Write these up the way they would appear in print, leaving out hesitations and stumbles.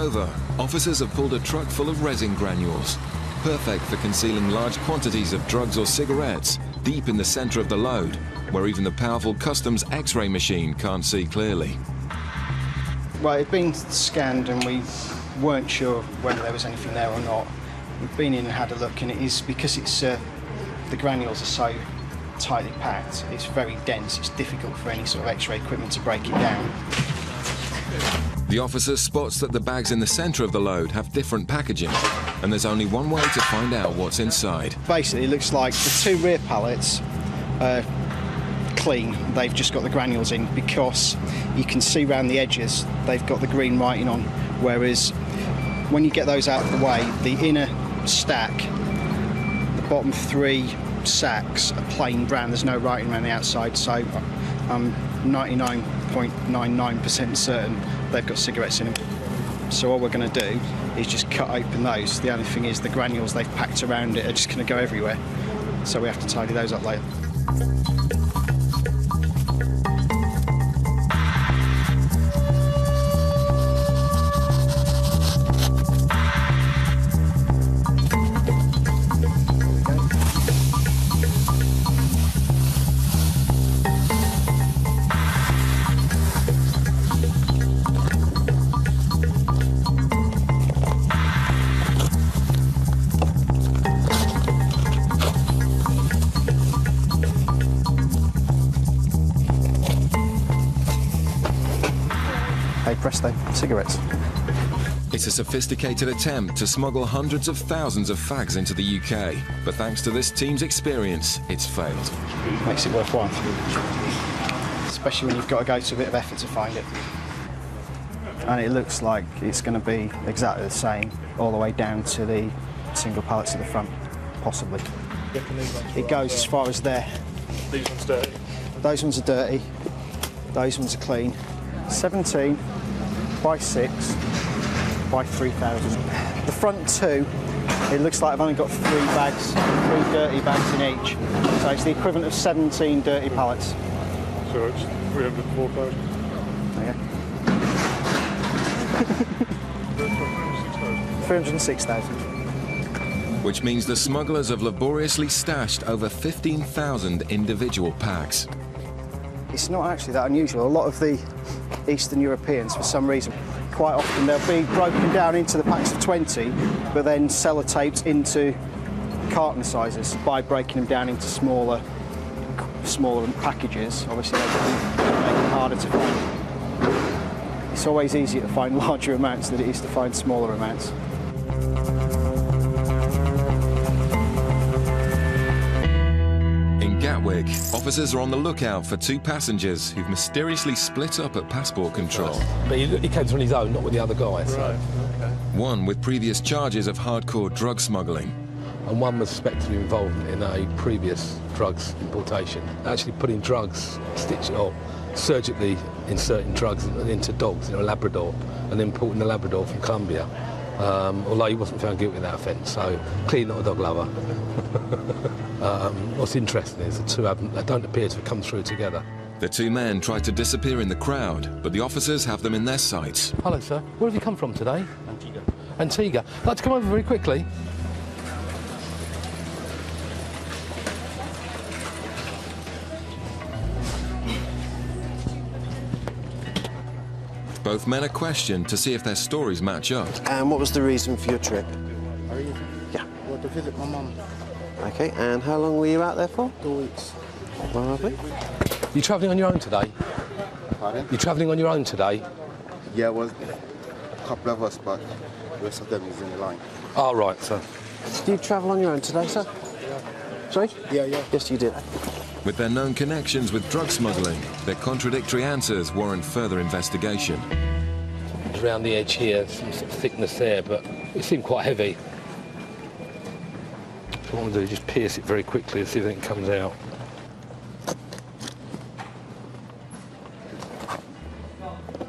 over, officers have pulled a truck full of resin granules, perfect for concealing large quantities of drugs or cigarettes deep in the center of the load, where even the powerful customs X-ray machine can't see clearly. Well, it'd been scanned and we weren't sure whether there was anything there or not. We've been in and had a look, and it is, because it's the granules are so tightly packed, it's very dense, it's difficult for any sort of X-ray equipment to break it down. The officer spots that the bags in the center of the load have different packaging, and there's only one way to find out what's inside. Basically, it looks like the two rear pallets are clean. They've just got the granules in, because you can see around the edges they've got the green writing on, whereas when you get those out of the way, the inner stack, the bottom three sacks are plain brown. There's no writing around the outside, so I'm 99.99% certain they've got cigarettes in them. So all we're going to do is just cut open those. The only thing is the granules they've packed around it are just going to go everywhere, so we have to tidy those up later. Hey presto, cigarettes. It's a sophisticated attempt to smuggle hundreds of thousands of fags into the UK, but thanks to this team's experience, it's failed. Makes it worthwhile, especially when you've got to go to a bit of effort to find it. And it looks like it's going to be exactly the same all the way down to the single pallets at the front, possibly. It goes as far as there. These ones dirty? Those ones are dirty, those ones are clean. 17 by 6 by 3,000. The front two, it looks like I've only got 3 bags, 3 dirty bags in each. So it's the equivalent of 17 dirty pallets. So it's 304,000. There you go. 306,000. Which means the smugglers have laboriously stashed over 15,000 individual packs. It's not actually that unusual. A lot of the Eastern Europeans, for some reason, quite often they'll be broken down into the packs of 20, but then sellotaped into carton sizes by breaking them down into smaller packages. Obviously, they make it harder to find. It's always easier to find larger amounts than it is to find smaller amounts. Gatwick, officers are on the lookout for 2 passengers who've mysteriously split up at passport control. But he came on his own, not with the other guys. Right, okay. One with previous charges of hardcore drug smuggling. And one was suspected of involvement in a previous drugs importation. Actually putting drugs, surgically inserting drugs into dogs, a Labrador, and importing the Labrador from Colombia. Although he wasn't found guilty of that offence, so clearly not a dog lover. What's interesting is the two they don't appear to have come through together. The 2 men tried to disappear in the crowd, but the officers have them in their sights. Hello, sir. Where have you come from today? Antigua. Antigua. I'd like to come over very quickly. Both men are questioned to see if their stories match up. And what was the reason for your trip? Yeah. Well, to visit my mum. Okay, and how long were you out there for? 2 weeks. Lovely. You travelling on your own today? Pardon? You travelling on your own today? Yeah, well, a couple of us, but the rest of them is in the line. Oh, right, sir. Did you travel on your own today, sir? Yeah. Sorry? Yeah. Yes, you did. With their known connections with drug smuggling, their contradictory answers warrant further investigation. Around the edge here, some sort of thickness there, but it seemed quite heavy. What I want to do is just pierce it very quickly and see if anything comes out.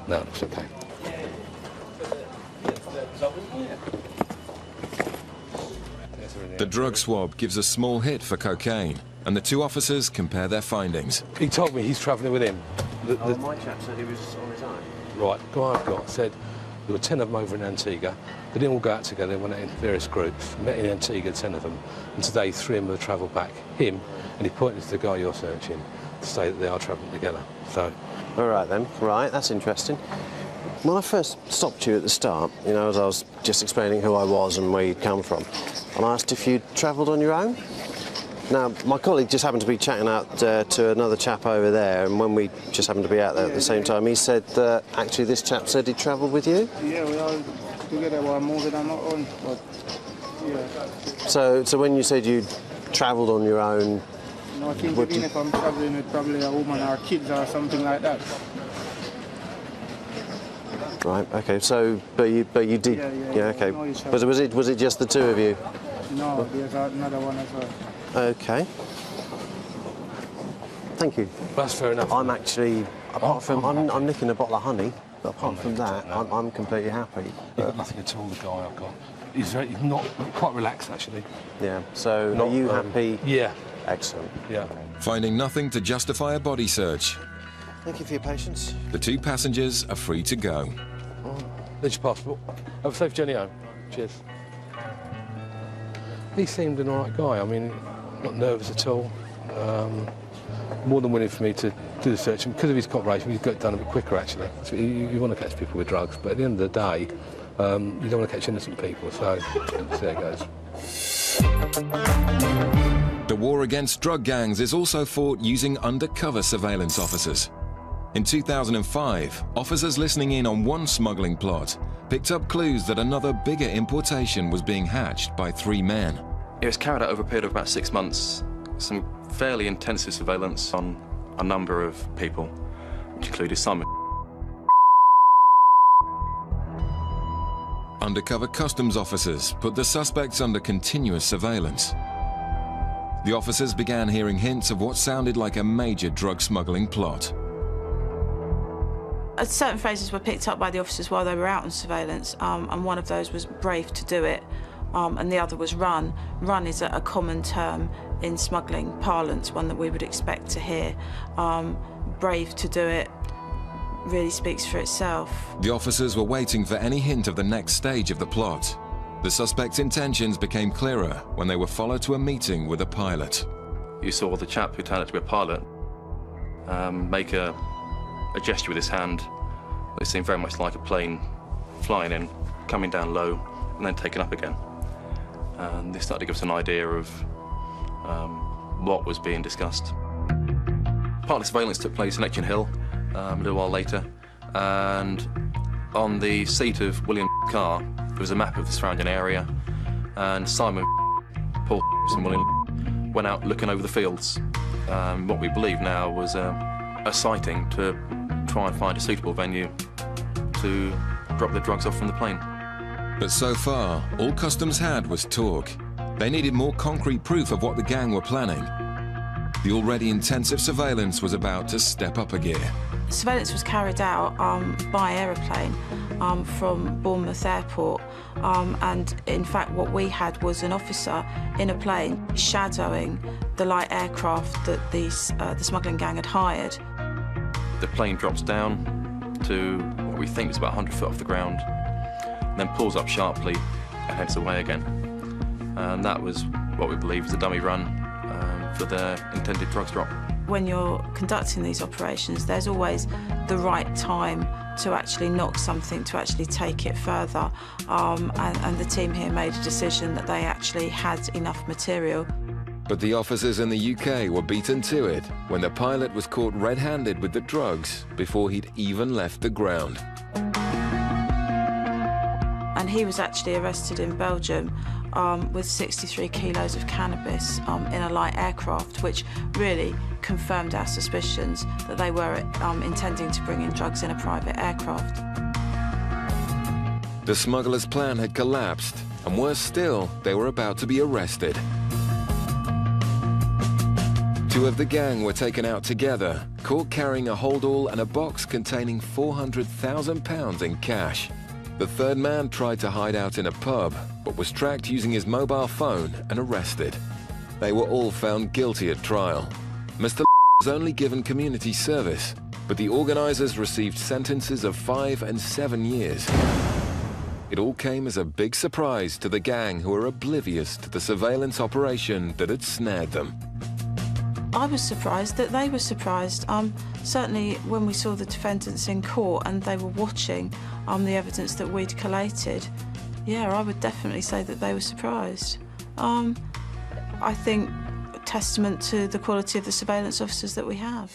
No, it's okay. The drug swab gives a small hit for cocaine, and the 2 officers compare their findings. He told me he's travelling with him. My chap said he was on his own. Right, the guy I've got said There were 10 of them over in Antigua. They didn't all go out together, they went out in various groups. Met in Antigua, 10 of them. And today, 3 of them have travelled back. Him, and he pointed to the guy you're searching to say that they are travelling together. So, All right then, right, that's interesting. When I first stopped you at the start, you know, as I was just explaining who I was and where you'd come from, and I asked if you'd travelled on your own. Now, my colleague just happened to be chatting out to another chap over there, and when we just happened to be out there at the same time, he said that actually this chap said he'd travelled with you. Yeah, we all together were moving on our own, but yeah. So when you said you'd travelled on your own, No, I think What even do- if I'm travelling with probably a woman or kids or something like that. right? Okay, so but you did, Yeah, okay. no, it's Was it just the 2 of you? No, there's another one as well. Okay. Thank you. that's fair enough. I'm actually, apart from, I'm nicking a bottle of honey, but apart from that, I'm completely happy. You've got nothing at all, the guy I've got. He's not quite relaxed, actually. Yeah, so Not, are you happy? Yeah, Excellent. yeah. Finding nothing to justify a body search, Thank you for your patience. the 2 passengers are free to go. There's your passport. Have a safe journey home. Cheers. He seemed an all right guy. I mean, not nervous at all. More than willing for me to do the search. And because of his cooperation, we've got it done a bit quicker, actually. So you want to catch people with drugs, but at the end of the day, you don't want to catch innocent people. So there it goes. The war against drug gangs is also fought using undercover surveillance officers. In 2005, officers listening in on one smuggling plot picked up clues that another bigger importation was being hatched by 3 men. It was carried out over a period of about 6 months. Some fairly intensive surveillance on a number of people, which included Simon. Undercover customs officers put the suspects under continuous surveillance. The officers began hearing hints of what sounded like a major drug smuggling plot. Certain phrases were picked up by the officers while they were out on surveillance, and one of those was brave to do it, and the other was run. Run is a common term in smuggling parlance, one that we would expect to hear. Brave to do it really speaks for itself. The officers were waiting for any hint of the next stage of the plot. The suspects' intentions became clearer when they were followed to a meeting with a pilot. You saw the chap who turned out to be a pilot make a gesture with his hand. It seemed very much like a plane flying in, coming down low, and then taking up again. And this started to give us an idea of what was being discussed. Part of the surveillance took place in Etchin Hill a little while later, and on the seat of William's car there was a map of the surrounding area, and Simon, Paul and William went out looking over the fields. What we believe now was a sighting to try and find a suitable venue to drop the drugs off from the plane. But so far, all customs had was talk. They needed more concrete proof of what the gang were planning. The already intensive surveillance was about to step up a gear. Surveillance was carried out by aeroplane from Bournemouth Airport, and in fact what we had was an officer in a plane shadowing the light aircraft that the smuggling gang had hired. The plane drops down to what we think is about 100 foot off the ground, and then pulls up sharply and heads away again. And that was what we believe was a dummy run for their intended drugs drop. When you're conducting these operations, there's always the right time to actually knock something, to actually take it further. And the team here made a decision that they actually had enough material. But the officers in the UK were beaten to it when the pilot was caught red-handed with the drugs before he'd even left the ground. And he was actually arrested in Belgium with 63 kilos of cannabis in a light aircraft, which really confirmed our suspicions that they were intending to bring in drugs in a private aircraft. The smugglers' plan had collapsed, and worse still, they were about to be arrested. 2 of the gang were taken out together, caught carrying a holdall and a box containing £400,000 in cash. The 3rd man tried to hide out in a pub, but was tracked using his mobile phone and arrested. They were all found guilty at trial. Mr. was only given community service, but the organisers received sentences of 5 and 7 years. It all came as a big surprise to the gang who were oblivious to the surveillance operation that had snared them. I was surprised that they were surprised. Certainly when we saw the defendants in court and they were watching the evidence that we'd collated, yeah, I would definitely say that they were surprised. I think a testament to the quality of the surveillance officers that we have.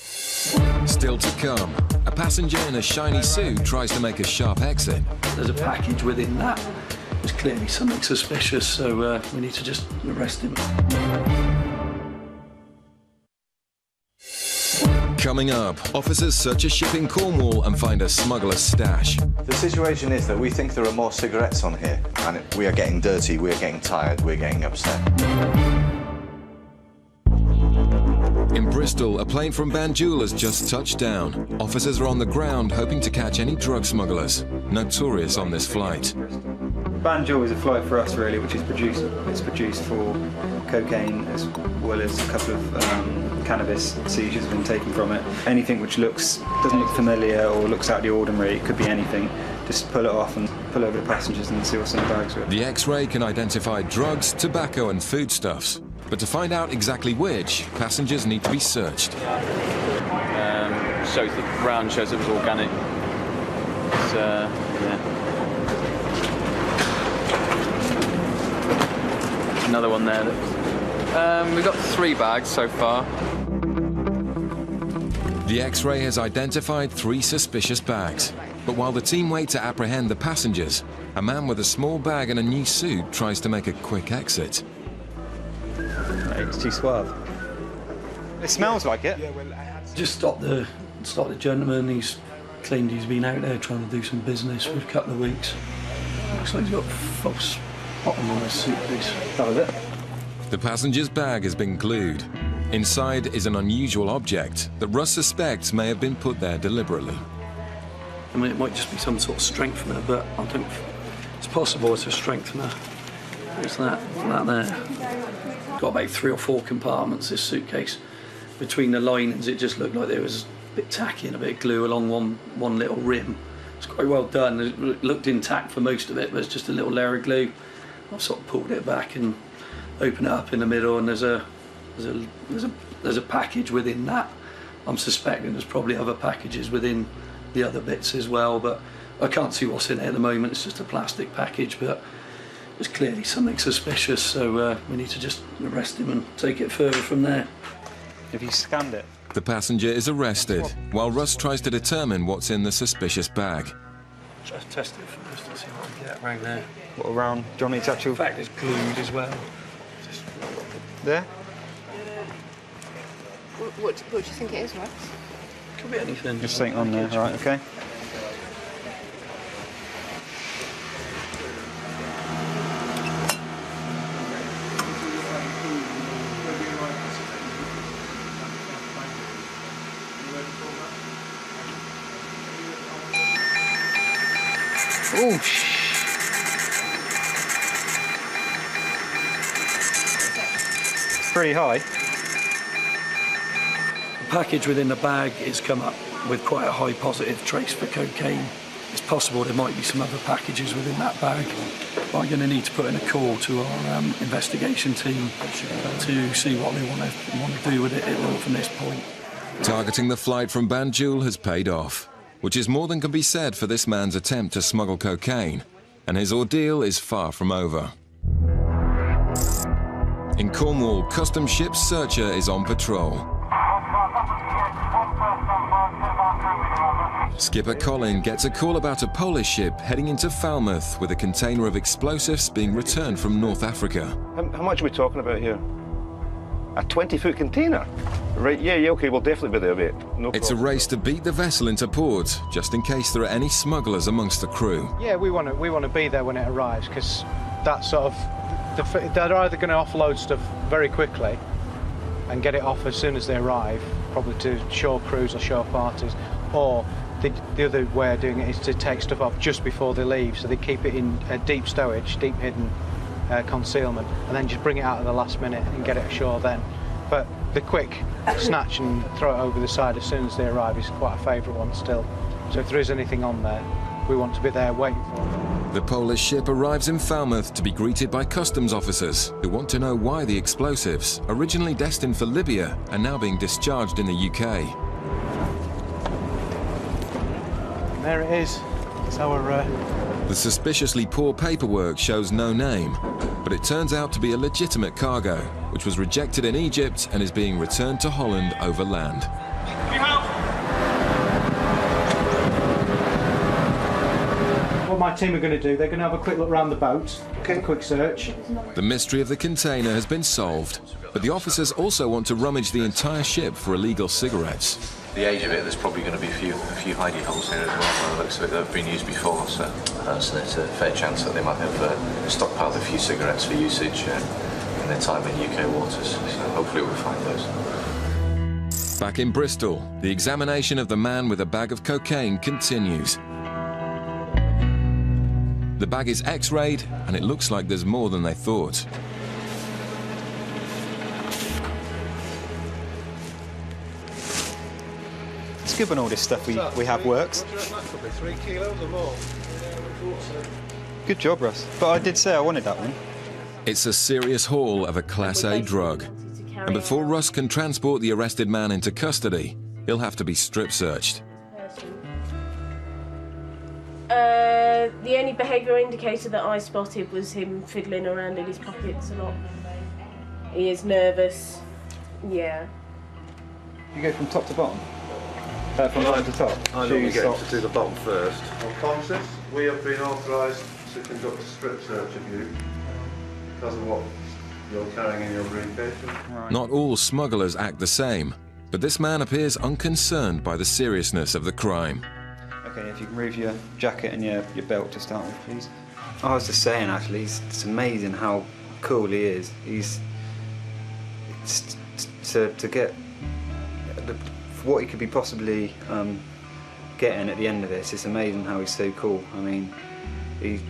Still to come, a passenger in a shiny suit tries to make a sharp exit. There's a package within that. There's clearly something suspicious, so we need to just arrest him. Coming up, officers search a ship in Cornwall and find a smuggler's stash. The situation is that we think there are more cigarettes on here, and we are getting dirty, we're getting tired, we're getting upset. In Bristol, a plane from Banjul has just touched down. Officers are on the ground hoping to catch any drug smugglers, notorious on this flight. Banjul is a flight for us, really, which is produced for cocaine as well as a couple of cannabis seizures have been taken from it. Anything which doesn't look familiar or looks out of the ordinary, it could be anything. Just pull it off and pull over the passengers and see what's in the bags. The X-ray can identify drugs, tobacco and foodstuffs. But to find out exactly which, passengers need to be searched. Shows the round shows it was organic. It's, yeah. Another one there. We've got 3 bags so far. The X-ray has identified 3 suspicious bags. But while the team wait to apprehend the passengers, a man with a small bag and a new suit tries to make a quick exit. It's too suave. It smells like it. Just stop the gentleman. He's claimed he's been out there trying to do some business for a couple of weeks. Looks like he's got a false bottom on his suitcase. That was it. The passenger's bag has been glued. Inside is an unusual object that Russ suspects may have been put there deliberately. I mean, it might just be some sort of strengthener, but I think it's possible it's a strengthener. What's that there? Got about 3 or 4 compartments, this suitcase. Between the linings, it just looked like there was a bit tacky and a bit of glue along one little rim. It's quite well done. It looked intact for most of it, but it's just a little layer of glue. I've sort of pulled it back and opened it up in the middle, and there's a package within that. I'm suspecting there's probably other packages within the other bits as well, but I can't see what's in it at the moment. It's just a plastic package, but there's clearly something suspicious, so we need to just arrest him and take it further from there. Have you scanned it? The passenger is arrested, while Russ tries to determine what's in the suspicious bag. Just test it first and see what we get around there. What around? Do you want me to actually... In fact, it's glued as well. Just... There? What do you think it is, Russ? Could be anything. Just something on there, right, okay. Oh, it's pretty high. The package within the bag is come up with quite a high positive trace for cocaine. It's possible there might be some other packages within that bag. I'm going to need to put in a call to our investigation team to see what they want to do with it from this point. Targeting the flight from Banjul has paid off, which is more than can be said for this man's attempt to smuggle cocaine, and his ordeal is far from over. In Cornwall, customs ship searcher is on patrol. Skipper Colin gets a call about a Polish ship heading into Falmouth with a container of explosives being returned from North Africa. How much are we talking about here? A 20-foot container? Right, yeah, okay, we'll definitely be there, mate. No It's problem. a race to beat the vessel into port, just in case there are any smugglers amongst the crew. Yeah, we want to be there when it arrives, because that's sort of... They're either going to offload stuff very quickly and get it off as soon as they arrive, probably to shore crews or shore parties, or the other way of doing it is to take stuff off just before they leave, so they keep it in deep stowage, deep hidden concealment, and then just bring it out at the last minute and get it ashore then. But the quick snatch and throw it over the side as soon as they arrive is quite a favourite one still. So if there is anything on there, we want to be there waiting for them. The Polish ship arrives in Falmouth to be greeted by customs officers who want to know why the explosives, originally destined for Libya, are now being discharged in the UK. There it is. It's our... The suspiciously poor paperwork shows no name, but it turns out to be a legitimate cargo, which was rejected in Egypt and is being returned to Holland over land. What my team are going to do, they're going to have a quick look around the boat, a quick search. The mystery of the container has been solved, but the officers also want to rummage the entire ship for illegal cigarettes. The age of it, there's probably going to be a few hidey holes here as well, by the looks of it, that have been used before, so there's a fair chance that they might have stockpiled a few cigarettes for usage in their time in UK waters, so hopefully we'll find those. Back in Bristol, the examination of the man with a bag of cocaine continues. The bag is X-rayed, and it looks like there's more than they thought. It's good when all this stuff we have works. That could be 3 kilos or more. Good job, Russ. But I did say I wanted that one. It's a serious haul of a Class A drug. And before Russ can transport the arrested man into custody, he'll have to be strip-searched. The only behavioural indicator that I spotted was him fiddling around in his pockets a lot. He is nervous. Yeah. You go from top to bottom? From bottom to top? I know we get to do the bottom first. Unconscious, we have been authorised to conduct a strip search of you because of what you're carrying in your briefcase. Right. Not all smugglers act the same, but this man appears unconcerned by the seriousness of the crime. Okay, if you can remove your jacket and your belt to start with, please. I was just saying, actually, it's amazing how cool he is. To get what he could be possibly getting at the end of this, it's amazing how he's so cool. I mean, he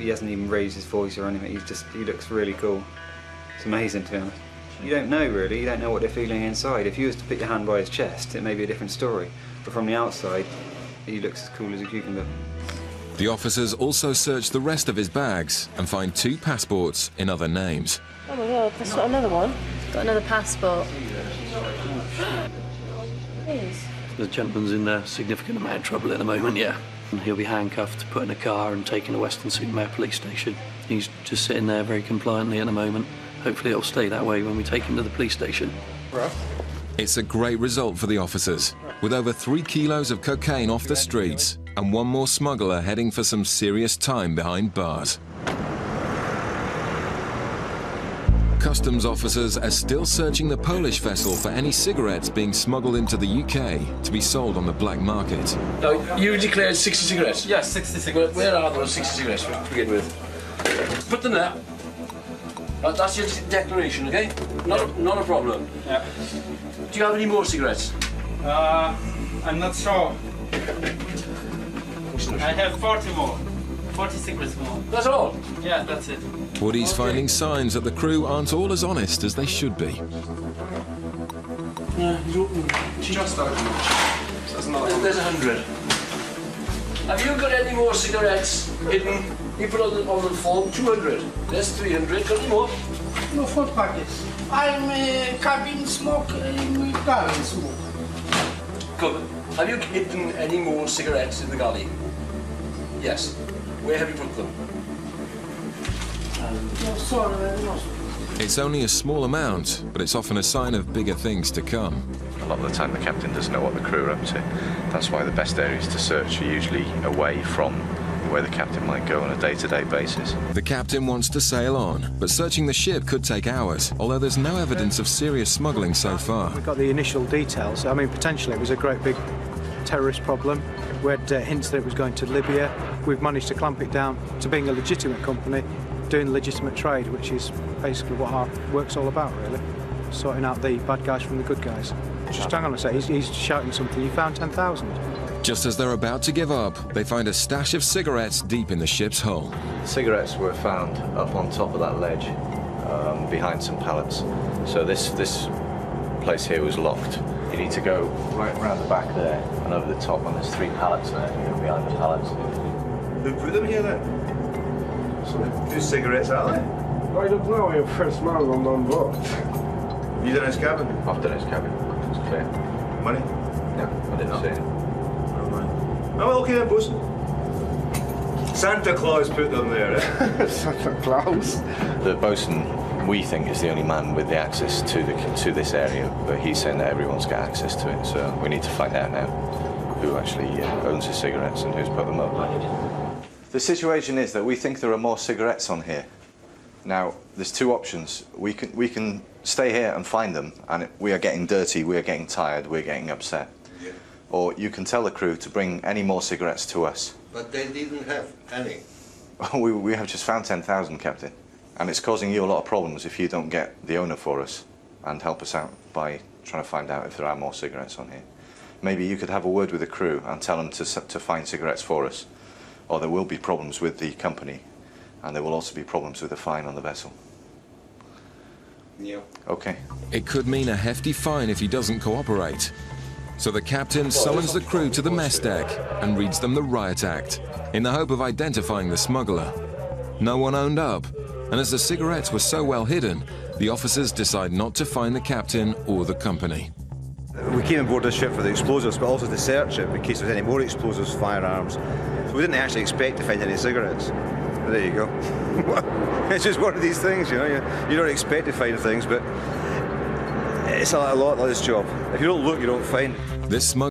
hasn't even raised his voice or anything. He looks really cool. It's amazing, to be honest. You don't know, really. You don't know what they're feeling inside. If you was to put your hand by his chest, it may be a different story. But from the outside, he looks as cool as a cucumber. The officers also search the rest of his bags and find 2 passports in other names. Oh my God, that's got another one. Got another passport. The gentleman's in significant amount of trouble at the moment, yeah. And he'll be handcuffed, put in a car and taken to Weston-super-Mare Police Station. He's just sitting there very compliantly at the moment. Hopefully it'll stay that way when we take him to the police station. It's a great result for the officers, with over 3 kilos of cocaine off the streets and 1 more smuggler heading for some serious time behind bars. Customs officers are still searching the Polish vessel for any cigarettes being smuggled into the UK to be sold on the black market. Now, you declared 60 cigarettes? Yes, 60 cigarettes. Where are those 60 cigarettes to begin with? Put them there. That's your declaration, okay? Not a problem. Yeah. Do you have any more cigarettes? I'm not sure. I have 40 more. 40 cigarettes more. That's all? Yeah, that's it. Woody's finding signs that the crew aren't all as honest as they should be. Just open. There's 100. Have you got any more cigarettes hidden? You put on the form 200. There's 300. Got any more? No 4 packets. I'm cabin smoke in galley smoke. Good. Have you hidden any more cigarettes in the galley? Yes. Where have you put them? No, sorry, no. It's only a small amount, but it's often a sign of bigger things to come. A lot of the time the captain doesn't know what the crew are up to. That's why the best areas to search are usually away from where the captain might go on a day-to-day basis. The captain wants to sail on, but searching the ship could take hours, although there's no evidence of serious smuggling so far. We got the initial details. I mean, potentially it was a great big terrorist problem. We had hints that it was going to Libya. We've managed to clamp it down to being a legitimate company, doing legitimate trade, which is basically what our work's all about, really. Sorting out the bad guys from the good guys. Just hang on a sec, he's shouting something. You found 10,000? Just as they're about to give up, they find a stash of cigarettes deep in the ship's hull. Cigarettes were found up on top of that ledge, behind some pallets. So this place here was locked. You need to go right round the back there and over the top, and there's 3 pallets there, behind the pallets. Who put them here then? Whose cigarettes are they? I don't know. You first smell them on board. You done his cabin? I've done his cabin. It's clear. Money? No, I didn't see it. Oh, well, okay then, bosun. Santa Claus put them there, eh? Santa Claus? The bosun, we think, is the only man with the access to this area, but he's saying that everyone's got access to it, so we need to find out now who actually owns his cigarettes and who's put them up. The situation is that we think there are more cigarettes on here. Now, there's two options. We can stay here and find them, and we are getting dirty, we are getting tired, we're getting upset. Yeah. Or you can tell the crew to bring any more cigarettes to us. But they didn't have any. We have just found 10,000, Captain. And it's causing you a lot of problems if you don't get the owner for us and help us out by trying to find out if there are more cigarettes on here. Maybe you could have a word with the crew and tell them to find cigarettes for us, or there will be problems with the company, and there will also be problems with the fine on the vessel. Yeah. Okay. It could mean a hefty fine if he doesn't cooperate. So the captain summons the crew to the mess deck and reads them the riot act, in the hope of identifying the smuggler. No one owned up, and as the cigarettes were so well hidden, the officers decide not to fine the captain or the company. We came on board this ship for the explosives, but also to search it in case there's any more explosives, firearms. So we didn't actually expect to find any cigarettes. But there you go. It's just one of these things, you know. You don't expect to find things, but it's a lot like this job. If you don't look, you don't find. This smuggler